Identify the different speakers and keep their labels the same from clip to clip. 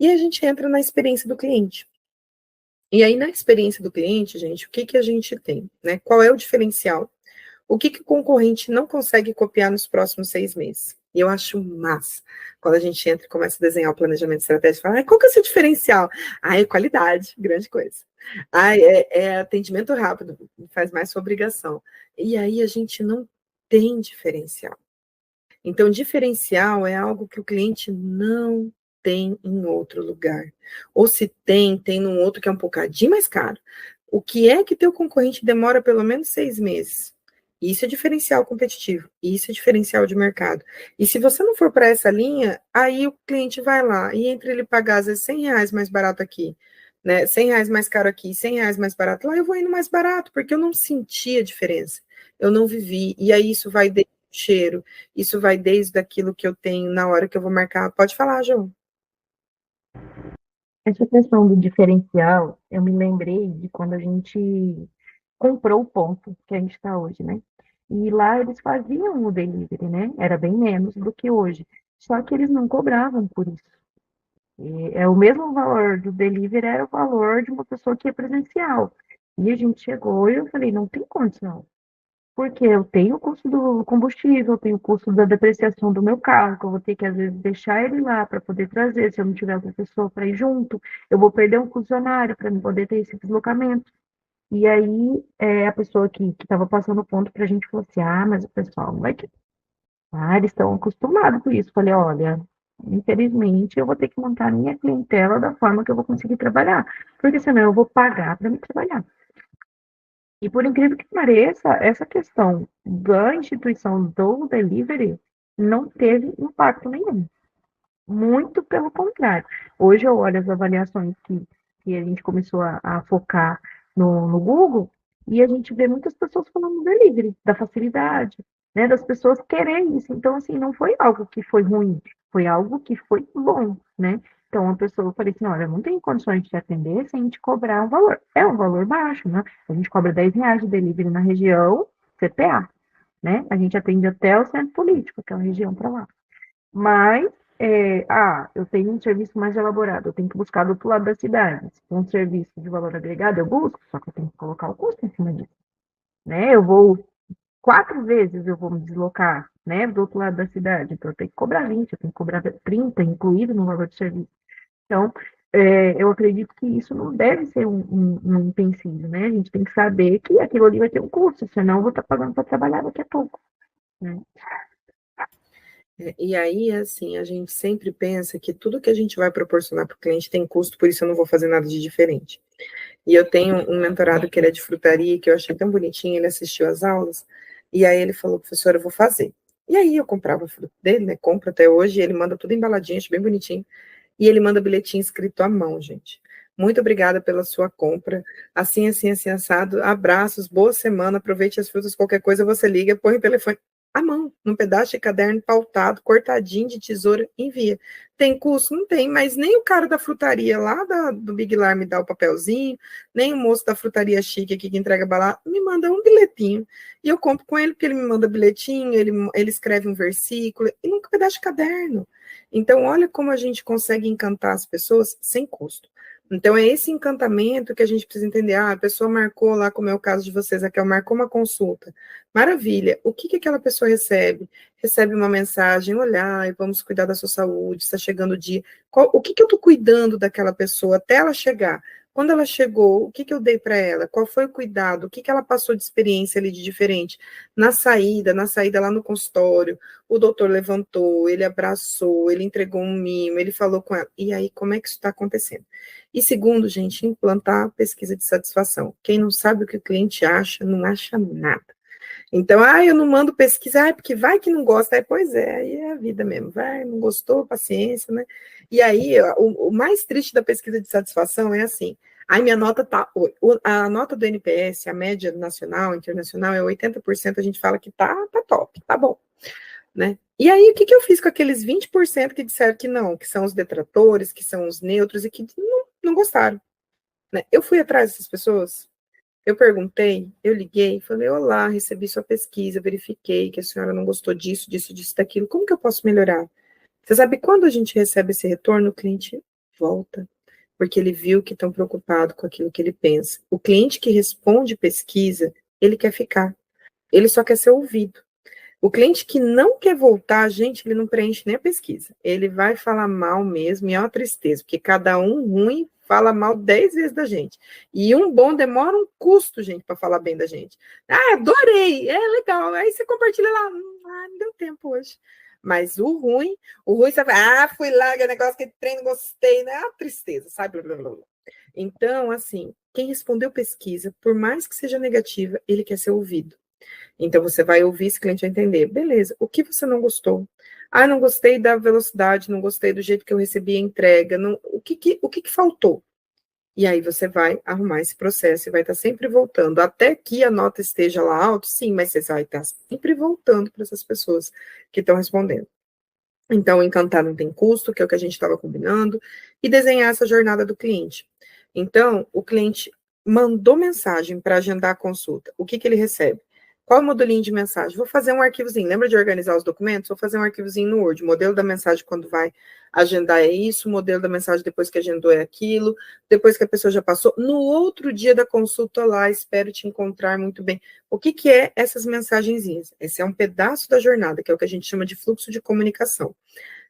Speaker 1: E a gente entra na experiência do cliente. E aí, na experiência do cliente, gente, o que, que a gente tem? Né? Qual é o diferencial? O que, que o concorrente não consegue copiar nos próximos 6 meses? E eu acho massa quando a gente entra e começa a desenhar o planejamento estratégico, fala, qual que é o seu diferencial? É qualidade, grande coisa. É atendimento rápido, faz mais sua obrigação. E aí a gente não tem diferencial. Então, diferencial é algo que o cliente não tem em outro lugar. Ou se tem, tem num outro que é um bocadinho mais caro. O que é que teu concorrente demora pelo menos 6 meses? Isso é diferencial competitivo, isso é diferencial de mercado. E se você não for para essa linha, aí o cliente vai lá, e entre ele pagar, às vezes, R$ 100 mais barato aqui, né, R$ 100 mais caro aqui, R$ 100 mais barato lá, eu vou indo mais barato, porque eu não senti a diferença, eu não vivi, e aí isso vai desde o cheiro, isso vai desde aquilo que eu tenho na hora que eu vou marcar. Pode falar, João.
Speaker 2: Essa questão do diferencial, eu me lembrei de quando a gente comprou o ponto que a gente está hoje, né? E lá eles faziam o delivery, né? Era bem menos do que hoje. Só que eles não cobravam por isso. E é o mesmo valor do delivery, era o valor de uma pessoa que é presencial. E a gente chegou e eu falei, não tem condição. Porque eu tenho o custo do combustível, eu tenho o custo da depreciação do meu carro, que eu vou ter que, às vezes, deixar ele lá para poder trazer, se eu não tiver outra pessoa para ir junto, eu vou perder um funcionário para poder ter esse deslocamento. E aí, a pessoa que estava passando o ponto para a gente falou assim: ah, mas o pessoal não vai querer. Ah, eles estão acostumados com isso. Falei: olha, infelizmente, eu vou ter que montar a minha clientela da forma que eu vou conseguir trabalhar, porque senão eu vou pagar para me trabalhar. E por incrível que pareça, essa questão da instituição do delivery não teve impacto nenhum. Muito pelo contrário. Hoje eu olho as avaliações que a gente começou a focar no Google e a gente vê muitas pessoas falando do delivery, da facilidade, né, das pessoas querendo isso. Então, assim, não foi algo que foi ruim, foi algo que foi bom, né? Então, a pessoa, eu falei assim, olha, não tem condições de te atender sem a gente cobrar um valor. É um valor baixo, né? A gente cobra R$ 10 de delivery na região CPA, né? A gente atende até o centro político, que é uma região para lá. Mas, eu tenho um serviço mais elaborado, eu tenho que buscar do outro lado da cidade. Se for um serviço de valor agregado, eu busco, só que eu tenho que colocar o custo em cima disso, né? Eu vou 4 vezes eu vou me deslocar, né, do outro lado da cidade, então eu tenho que cobrar 20, eu tenho que cobrar 30, incluído no valor do serviço. Então, eu acredito que isso não deve ser um empecilho, né? A gente tem que saber que aquilo ali vai ter um custo, senão eu vou estar pagando para trabalhar daqui a pouco, né?
Speaker 1: E aí, assim, a gente sempre pensa que tudo que a gente vai proporcionar para o cliente tem custo, por isso eu não vou fazer nada de diferente. E eu tenho um mentorado que ele é de frutaria, que eu achei tão bonitinho, ele assistiu às aulas, e aí ele falou, professora, eu vou fazer. E aí eu comprava a fruta dele, né, compro até hoje, e ele manda tudo embaladinho, acho bem bonitinho, e ele manda bilhetinho escrito à mão, gente. Muito obrigada pela sua compra, assim, assim, assim, assado, abraços, boa semana, aproveite as frutas, qualquer coisa você liga, põe o telefone à mão, num pedaço de caderno pautado, cortadinho de tesoura, envia. Tem custo? Não tem, mas nem o cara da frutaria lá do Big Lar me dá o papelzinho, nem o moço da frutaria chique aqui que entrega balada, me manda um bilhetinho. E eu compro com ele, porque ele me manda bilhetinho, ele escreve um versículo, e num pedaço de caderno. Então, olha como a gente consegue encantar as pessoas sem custo. Então, é esse encantamento que a gente precisa entender. Ah, a pessoa marcou lá, como é o caso de vocês, Raquel, marcou uma consulta. Maravilha. O que que aquela pessoa recebe? Recebe uma mensagem, olhar, vamos cuidar da sua saúde, está chegando o dia. O que que eu estou cuidando daquela pessoa até ela chegar? Quando ela chegou, o que que eu dei para ela? Qual foi o cuidado? O que que ela passou de experiência ali de diferente? Na saída lá no consultório, o doutor levantou, ele abraçou, ele entregou um mimo, ele falou com ela. E aí, como é que isso está acontecendo? E segundo, gente, implantar pesquisa de satisfação. Quem não sabe o que o cliente acha, não acha nada. Então, eu não mando pesquisa, porque vai que não gosta. Pois é, aí é a vida mesmo. Vai, não gostou, paciência, né? E aí, o mais triste da pesquisa de satisfação é assim, minha nota tá, a nota do NPS, a média nacional, internacional, é 80%, a gente fala que tá top, tá bom, né? E aí, o que que eu fiz com aqueles 20% que disseram que não, que são os detratores, que são os neutros e que não gostaram, né? Eu fui atrás dessas pessoas, eu perguntei, eu liguei, falei, olá, recebi sua pesquisa, verifiquei que a senhora não gostou disso, disso, disso, daquilo, como que eu posso melhorar? Você sabe, quando a gente recebe esse retorno, o cliente volta, porque ele viu que estão preocupados com aquilo que ele pensa. O cliente que responde pesquisa, ele quer ficar, ele só quer ser ouvido. O cliente que não quer voltar, gente, ele não preenche nem a pesquisa. Ele vai falar mal mesmo, e é uma tristeza, porque cada um ruim fala mal 10 vezes da gente. E um bom demora um custo, gente, para falar bem da gente. Ah, adorei, é legal. Aí você compartilha lá, não deu tempo hoje. Mas o ruim você fala, fui lá, que negócio que treino, gostei, né? Ah, tristeza, sabe? Blá, blá, blá. Então, assim, quem respondeu pesquisa, por mais que seja negativa, ele quer ser ouvido. Então, você vai ouvir esse cliente vai entender. Beleza, o que você não gostou? Ah, não gostei da velocidade, não gostei do jeito que eu recebi a entrega, o que faltou? E aí você vai arrumar esse processo e vai estar sempre voltando. Até que a nota esteja lá alto, sim, mas você vai estar sempre voltando para essas pessoas que estão respondendo. Então, encantar não tem custo, que é o que a gente estava combinando, e desenhar essa jornada do cliente. Então, o cliente mandou mensagem para agendar a consulta. O que ele recebe? Qual é o modelinho de mensagem? Vou fazer um arquivozinho. Lembra de organizar os documentos? Vou fazer um arquivozinho no Word. O modelo da mensagem, quando vai agendar, é isso. O modelo da mensagem, depois que agendou, é aquilo. Depois que a pessoa já passou. No outro dia da consulta lá, espero te encontrar muito bem. O que é essas mensagenzinhas? Esse é um pedaço da jornada, que é o que a gente chama de fluxo de comunicação.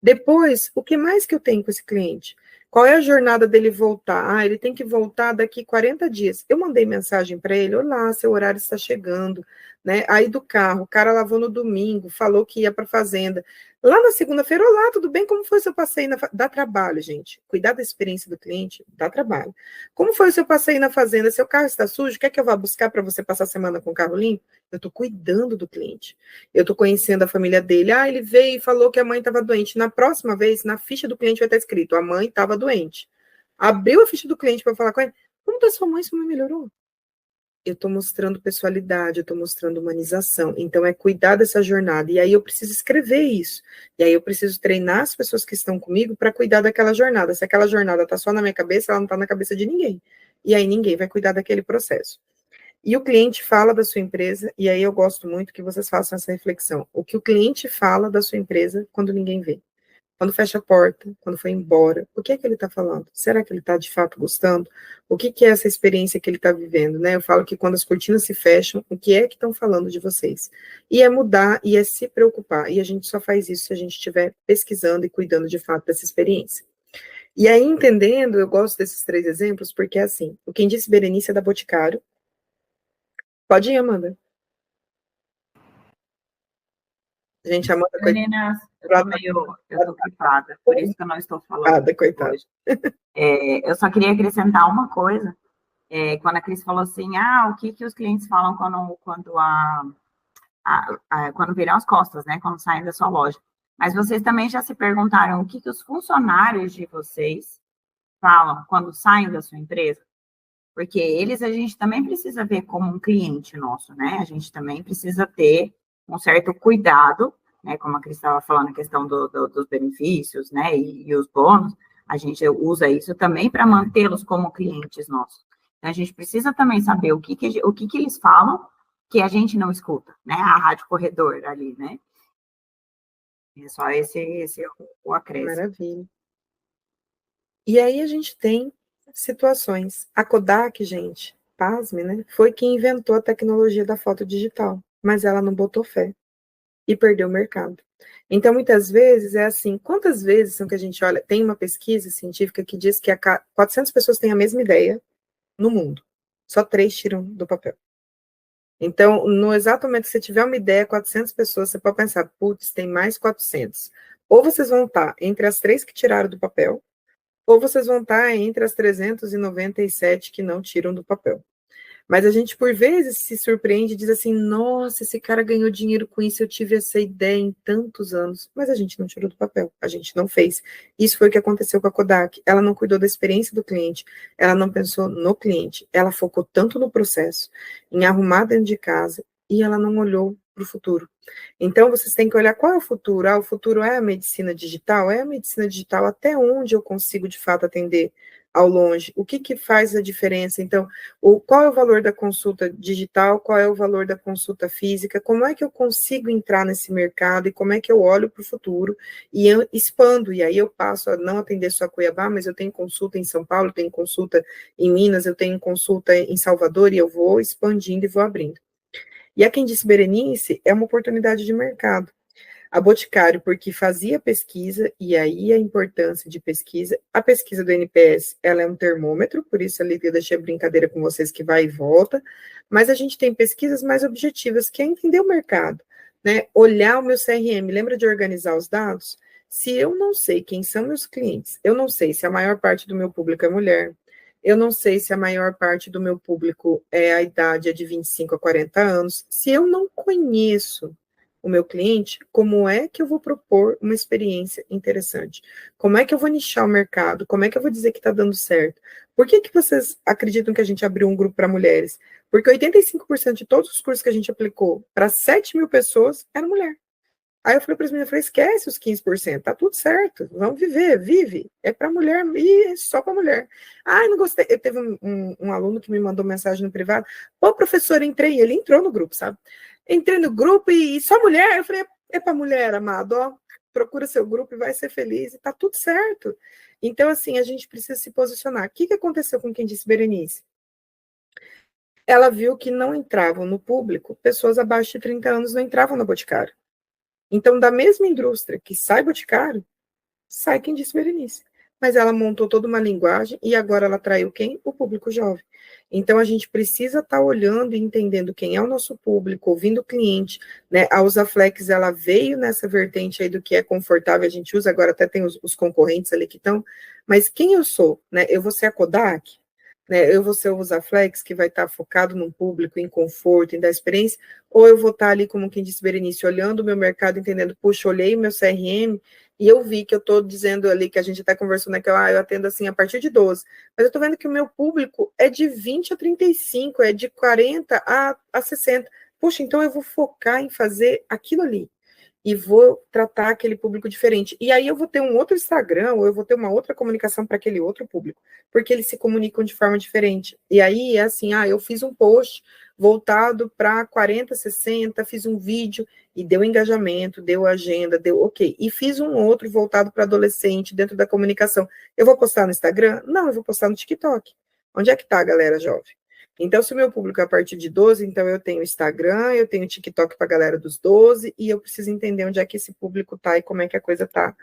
Speaker 1: Depois, o que mais que eu tenho com esse cliente? Qual é a jornada dele voltar? Ele tem que voltar daqui 40 dias. Eu mandei mensagem para ele: olá, seu horário está chegando, né? Aí do carro, o cara lavou no domingo, falou que ia para a fazenda. Lá na segunda-feira, olá, tudo bem? Como foi o seu passeio? Dá trabalho, gente. Cuidar da experiência do cliente dá trabalho. Como foi o seu passeio na fazenda? Seu carro está sujo? Quer que eu vá buscar para você passar a semana com o carro limpo? Eu estou cuidando do cliente. Eu estou conhecendo a família dele. Ele veio e falou que a mãe estava doente. Na próxima vez, na ficha do cliente vai estar escrito: a mãe estava doente. Abriu a ficha do cliente para falar com ele. Como está sua mãe? Sua mãe melhorou? Eu estou mostrando pessoalidade, eu estou mostrando humanização. Então, é cuidar dessa jornada. E aí eu preciso escrever isso. E aí eu preciso treinar as pessoas que estão comigo para cuidar daquela jornada. Se aquela jornada está só na minha cabeça, ela não está na cabeça de ninguém. E aí ninguém vai cuidar daquele processo. E o cliente fala da sua empresa, e aí eu gosto muito que vocês façam essa reflexão. O que o cliente fala da sua empresa quando ninguém vê? Quando fecha a porta, quando foi embora, o que é que ele está falando? Será que ele está de fato gostando? O que é essa experiência que ele está vivendo, né? Eu falo que quando as cortinas se fecham, o que é que estão falando de vocês? E é mudar e é se preocupar. E a gente só faz isso se a gente estiver pesquisando e cuidando de fato dessa experiência. E aí, entendendo, eu gosto desses 3 exemplos, porque é assim, o Quem Disse Berenice é da Boticário. Pode ir, Amanda. Gente, Amanda,
Speaker 3: Meninas, eu tô gripada, por isso que eu não estou falando
Speaker 1: coitada.
Speaker 3: hoje. Eu só queria acrescentar uma coisa, quando a Cris falou assim, o que os clientes falam quando viram as costas, né, quando saem da sua loja. Mas vocês também já se perguntaram o que os funcionários de vocês falam quando saem da sua empresa? Porque eles a gente também precisa ver como um cliente nosso, né? A gente também precisa ter um certo cuidado, né? Como a Cris estava falando, a questão dos benefícios, né? E os bônus, a gente usa isso também para mantê-los como clientes nossos. Então, a gente precisa também saber o que eles falam que a gente não escuta, né? A rádio corredor ali, né? É só esse o acréscimo.
Speaker 1: Maravilha. E aí a gente tem situações. A Kodak, gente, pasme, né? Foi quem inventou a tecnologia da foto digital, mas ela não botou fé e perdeu o mercado. Então, muitas vezes é assim, quantas vezes são que a gente olha, tem uma pesquisa científica que diz que 400 pessoas têm a mesma ideia no mundo, só 3 tiram do papel. Então, no exato momento que você tiver uma ideia, 400 pessoas, você pode pensar, putz, tem mais 400. Ou vocês vão estar entre as 3 que tiraram do papel, ou vocês vão estar entre as 397 que não tiram do papel. Mas a gente, por vezes, se surpreende e diz assim, nossa, esse cara ganhou dinheiro com isso, eu tive essa ideia em tantos anos. Mas a gente não tirou do papel, a gente não fez. Isso foi o que aconteceu com a Kodak. Ela não cuidou da experiência do cliente, ela não pensou no cliente, ela focou tanto no processo, em arrumar dentro de casa, e ela não olhou para o futuro. Então, vocês têm que olhar qual é o futuro. O futuro é a medicina digital? É a medicina digital até onde eu consigo, de fato, atender ao longe, o que faz a diferença? Então, qual é o valor da consulta digital, qual é o valor da consulta física, como é que eu consigo entrar nesse mercado e como é que eu olho para o futuro e eu expando, e aí eu passo a não atender só Cuiabá, mas eu tenho consulta em São Paulo, tenho consulta em Minas, eu tenho consulta em Salvador e eu vou expandindo e vou abrindo. E a Quem Disse Berenice é uma oportunidade de mercado. A Boticário, porque fazia pesquisa, e aí a importância de pesquisa. A pesquisa do NPS, ela é um termômetro, por isso ali eu deixei a brincadeira com vocês que vai e volta, mas a gente tem pesquisas mais objetivas, que é entender o mercado, né? Olhar o meu CRM, lembra de organizar os dados? Se eu não sei quem são meus clientes, eu não sei se a maior parte do meu público é mulher, eu não sei se a maior parte do meu público a idade é de 25 a 40 anos, se eu não conheço o meu cliente, como é que eu vou propor uma experiência interessante? Como é que eu vou nichar o mercado? Como é que eu vou dizer que está dando certo? Por que vocês acreditam que a gente abriu um grupo para mulheres? Porque 85% de todos os cursos que a gente aplicou para 7 mil pessoas era mulher. Aí eu falei para as meninas, esquece os 15%, tá tudo certo, vamos viver, vive, é para mulher e é só para mulher. Ai, não gostei, teve um aluno que me mandou mensagem no privado, pô, professor, entrei, ele entrou no grupo, sabe? Entrei no grupo e só mulher, eu falei, é para mulher, amado, ó, procura seu grupo e vai ser feliz, e tá tudo certo. Então, assim, a gente precisa se posicionar. O que aconteceu com Quem Disse Berenice? Ela viu que não entravam no público, pessoas abaixo de 30 anos não entravam no Boticário. Então, da mesma indústria que sai Boticário, sai Quem Disse Berenice. Mas ela montou toda uma linguagem e agora ela atraiu quem? O público jovem. Então, a gente precisa estar olhando e entendendo quem é o nosso público, ouvindo o cliente, né? A Usaflex, ela veio nessa vertente aí do que é confortável, a gente usa, agora até tem os concorrentes ali que estão, mas quem eu sou, né? Eu vou ser a Kodak, né? Eu vou ser o Usaflex, que vai estar focado no público, em conforto, em dar experiência, ou eu vou estar ali, como Quem Disse Berenice, olhando o meu mercado, entendendo, puxa, olhei o meu CRM, e eu vi que eu estou dizendo ali, que a gente está conversando aqui, eu atendo assim a partir de 12, mas eu estou vendo que o meu público é de 20 a 35, é de 40 a 60. Puxa, então eu vou focar em fazer aquilo ali e vou tratar aquele público diferente. E aí eu vou ter um outro Instagram, ou eu vou ter uma outra comunicação para aquele outro público, porque eles se comunicam de forma diferente. E aí é assim, eu fiz um post voltado para 40, 60, fiz um vídeo e deu engajamento, deu agenda, deu ok. E fiz um outro voltado para adolescente dentro da comunicação. Eu vou postar no Instagram? Não, eu vou postar no TikTok. Onde é que tá a galera jovem? Então, se o meu público é a partir de 12, então eu tenho Instagram, eu tenho TikTok para a galera dos 12, e eu preciso entender onde é que esse público está e como é que a coisa está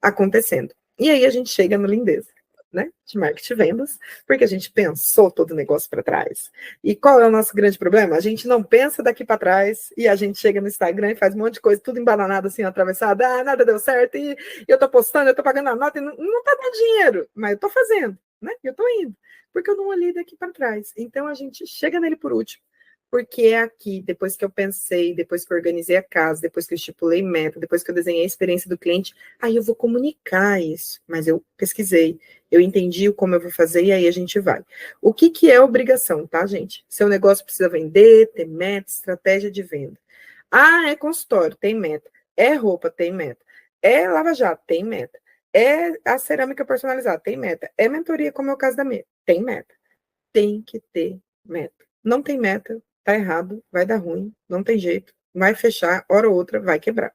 Speaker 1: acontecendo. E aí a gente chega no Lindeza, né? De marketing e vendas, porque a gente pensou todo o negócio para trás. E qual é o nosso grande problema? A gente não pensa daqui para trás, e a gente chega no Instagram e faz um monte de coisa, tudo embananado assim, atravessado, nada deu certo, e eu tô postando, eu tô pagando a nota, e não tá dando dinheiro, mas eu tô fazendo, né? Eu tô indo, porque eu não olhei daqui para trás. Então a gente chega nele por último, porque é aqui, depois que eu pensei, depois que eu organizei a casa, depois que eu estipulei meta, depois que eu desenhei a experiência do cliente, aí eu vou comunicar isso, mas eu pesquisei, eu entendi como eu vou fazer, e aí a gente vai. O que é obrigação, tá, gente? Seu negócio precisa vender, ter meta, estratégia de venda. É consultório, tem meta. É roupa, tem meta. É lava-jato, tem meta. É a cerâmica personalizada, tem meta. É mentoria, como é o caso da minha, tem meta. Tem que ter meta. Não tem meta, tá errado, vai dar ruim, não tem jeito, vai fechar, hora ou outra vai quebrar.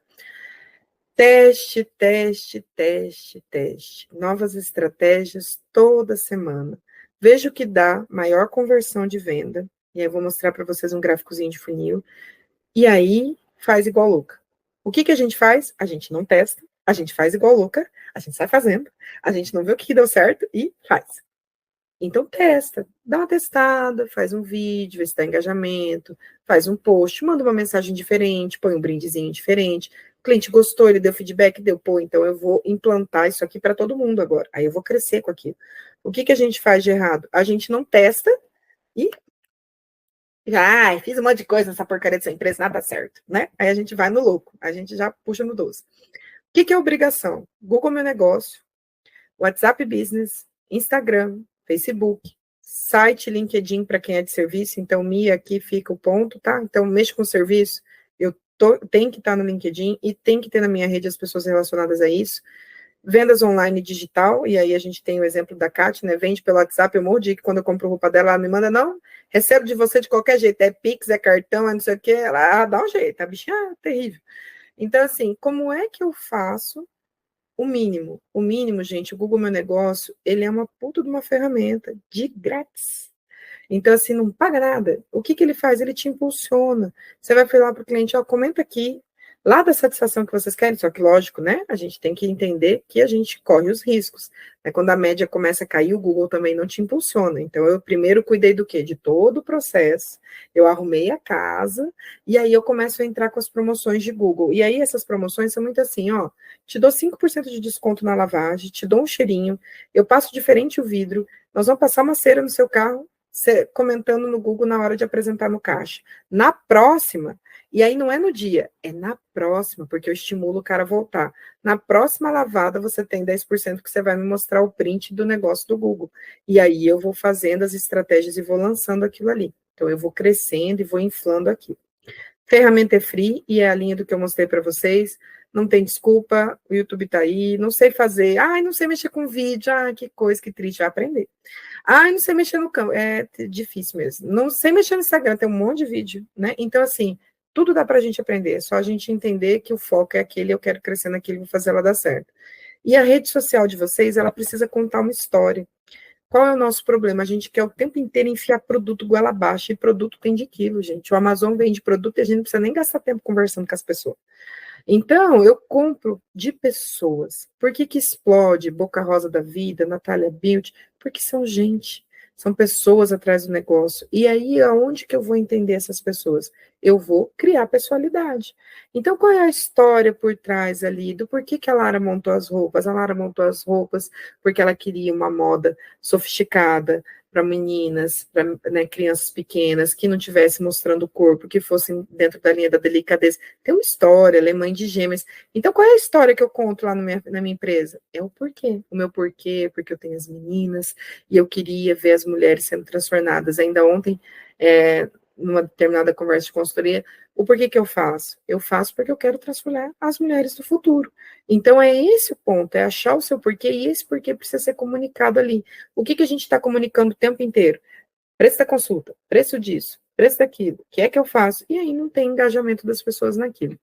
Speaker 1: Teste, teste, teste, teste. Novas estratégias toda semana. Veja o que dá maior conversão de venda. E aí eu vou mostrar para vocês um gráficozinho de funil. E aí faz igual louca. O que a gente faz? A gente não testa, a gente faz igual louca, a gente sai fazendo, a gente não vê o que deu certo e faz. Então, testa, dá uma testada, faz um vídeo, vê se dá engajamento, faz um post, manda uma mensagem diferente, põe um brindezinho diferente. O cliente gostou, ele deu feedback, deu, então eu vou implantar isso aqui para todo mundo agora. Aí eu vou crescer com aquilo. O que a gente faz de errado? A gente não testa e já, fiz um monte de coisa nessa porcaria dessa empresa, nada certo, né? Aí a gente vai no louco, a gente já puxa no 12. O que é obrigação? Google Meu Negócio, WhatsApp Business, Instagram, Facebook, site, LinkedIn para quem é de serviço, então Mia aqui fica o ponto, tá? Então mexo com serviço, tenho que estar no LinkedIn e tem que ter na minha rede as pessoas relacionadas a isso. vendas online digital, e aí a gente tem o exemplo da Kátia, né, vende pelo WhatsApp, eu morro de que quando eu compro roupa dela, ela me manda, não, recebo de você de qualquer jeito, é Pix, é cartão, é não sei o quê, ela dá um jeito, a bicha é terrível. Então, assim, como é que eu faço o mínimo? O mínimo, gente, o Google Meu Negócio, ele é uma puta de uma ferramenta, de grátis. Então, assim, não paga nada. O que ele faz? Ele te impulsiona. Você vai falar para o cliente, ó, comenta aqui, lá da satisfação que vocês querem, só que lógico, né? A gente tem que entender que a gente corre os riscos. Né? Quando a média começa a cair, o Google também não te impulsiona. Então, eu primeiro cuidei do quê? De todo o processo, eu arrumei a casa, e aí eu começo a entrar com as promoções de Google. E aí, essas promoções são muito assim, ó, te dou 5% de desconto na lavagem, te dou um cheirinho, eu passo diferente o vidro, nós vamos passar uma cera no seu carro, comentando no Google na hora de apresentar no caixa. Na próxima, e aí não é no dia, é na próxima, porque eu estimulo o cara a voltar. Na próxima lavada, você tem 10% que você vai me mostrar o print do negócio do Google. E aí eu vou fazendo as estratégias e vou lançando aquilo ali. Então, eu vou crescendo e vou inflando aquilo. Ferramenta é free e é a linha do que eu mostrei para vocês. Não tem desculpa, o YouTube está aí, não sei fazer. Ai, não sei mexer com vídeo, que coisa, que triste, vai aprender. Ai, não sei mexer no campo, é difícil mesmo. Não sei mexer no Instagram, tem um monte de vídeo, né? Então, assim, tudo dá para a gente aprender, é só a gente entender que o foco é aquele, eu quero crescer naquilo, vou fazer ela dar certo. E a rede social de vocês, ela precisa contar uma história. Qual é o nosso problema? A gente quer o tempo inteiro enfiar produto goela abaixo, e produto tem de quilo, gente. O Amazon vende produto e a gente não precisa nem gastar tempo conversando com as pessoas. Então, eu compro de pessoas. Por que explode Boca Rosa da Vida, Natália Beauty? Porque são gente, são pessoas atrás do negócio. E aí, aonde que eu vou entender essas pessoas? Eu vou criar personalidade. Então, qual é a história por trás ali do porquê que a Lara montou as roupas? A Lara montou as roupas porque ela queria uma moda sofisticada, para meninas, para, né, crianças pequenas, que não tivesse mostrando o corpo, que fossem dentro da linha da delicadeza. Tem uma história, ela é mãe de gêmeas. Então, qual é a história que eu conto lá na minha empresa? É o porquê. O meu porquê, porque eu tenho as meninas, e eu queria ver as mulheres sendo transformadas. Ainda ontem, numa determinada conversa de consultoria, o porquê que eu faço? Eu faço porque eu quero transformar as mulheres do futuro. Então, é esse o ponto, é achar o seu porquê, e esse porquê precisa ser comunicado ali. O que a gente está comunicando o tempo inteiro? Preço da consulta, preço disso, preço daquilo, o que é que eu faço? E aí não tem engajamento das pessoas naquilo.